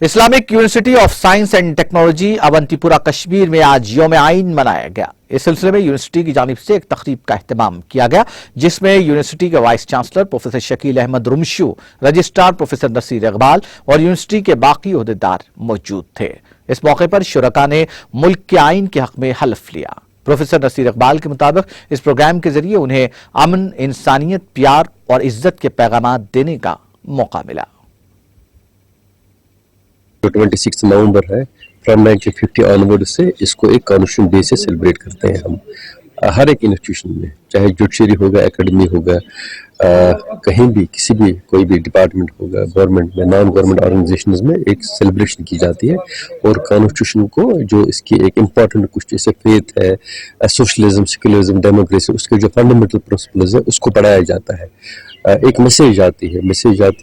Islamic University of Science and Technology Awantipora Kashmir में आज यौम आइन मनाया गया। इस सिलसिले में यूनिवर्सिटी की जानिब से एक तकरीब का एहतमाम किया गया, जिसमें यूनिवर्सिटी के vice chancellor professor Shakeel Ahmed Romshoo, registrar professor Naseer Iqbal और यूनिवर्सिटी के बाकी ओहदेदार मौजूद थे। इस मौके पर शुरका ने मुल्क के आइन के हक में हल्फ लिया। प्रोफेसर नसीर इकबाल के मुताबिक इस प्रोग्राम के जरिए उन्हें अमन, इंसानियत, प्यार और इज्जत के पैगाम देने का मौका मिला। 26 नवंबर है, फ्रॉम 1950 ऑनवर्ड से इसको एक कॉन्स्टिट्यूशन डे से सेलिब्रेट करते हैं हम। हर एक इंस्टीट्यूशन में, चाहे जुडिशरी होगा, एकेडमी होगा, कहीं भी किसी भी कोई भी डिपार्टमेंट होगा, गवर्नमेंट में, नॉन गवर्नमेंट ऑर्गेनाइजेशंस में एक सेलिब्रेशन की जाती है और कॉन्स्टिट्यूशन को जो इसकी एक इम्पॉर्टेंट कुछ जैसे फेथ है, सोशलिज्म, सेक्युलरिज्म, डेमोक्रेसी, उसके जो फंडामेंटल प्रिंसिपल्स है उसको पढ़ाया जाता है। एक मैसेज आती है, message of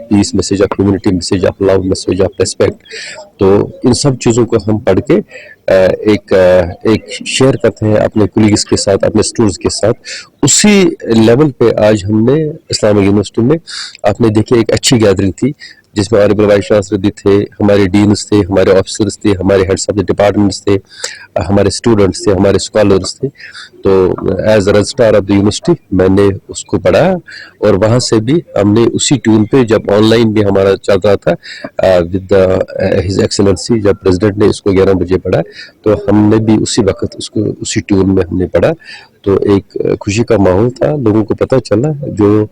peace, message of humanity, message of love, message of respect. तो इन सब चीज़ों को हम पढ़ के एक शेयर करते हैं अपने कोलीग्स के साथ, अपने स्टूडेंट्स के साथ। उसी लेवल पे आज हमने इस्लामिक यूनिवर्सिटी में आपने देखिए एक अच्छी गैदरिंग थी, जिसमें ऑनरेबल वाइस चांसलर भी थे, हमारे डीन्स थे, हमारे ऑफिसर्स थे, हमारे हेड्स ऑफ द डिपार्टमेंट्स थे, हमारे स्टूडेंट्स थे, हमारे स्कॉलर्स थे। तो as registrar of the university मैंने उसको पढ़ा और वहाँ से भी हमने उसी ट्यून पे, जब ऑनलाइन भी हमारा चल रहा था विद हिज एक्सेलेंसी, जब प्रेसिडेंट ने इसको 11 बजे पढ़ा तो हमने भी उसी वक्त उसको उसी ट्यून में हमने पढ़ा। तो एक खुशी का माहौल था, लोगों को पता चला, जो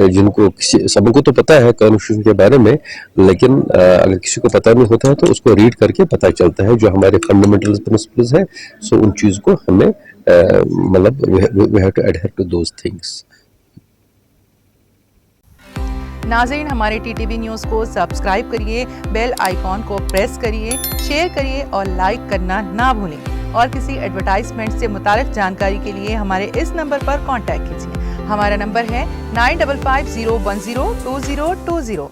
जिनको सबको तो पता है कॉन्स्टिट्यूशन के बारे में, लेकिन अगर किसी को पता नहीं होता है तो उसको रीड करके पता चलता है जो हमारे फंडामेंटल प्रिंसिपल्स हैं। सो उन चीज़ को हमें मतलब we have to adhere to those things. नाज़रीन, हमारे टीटीवी न्यूज़ को सब्सक्राइब करिए, बेल आइकॉन को प्रेस करिए, शेयर करिए और लाइक करना ना भूलें। और किसी एडवर्टाइजमेंट से मुताल्लिक जानकारी के लिए हमारे इस नंबर पर कांटेक्ट कीजिए। हमारा नंबर है 9550102020।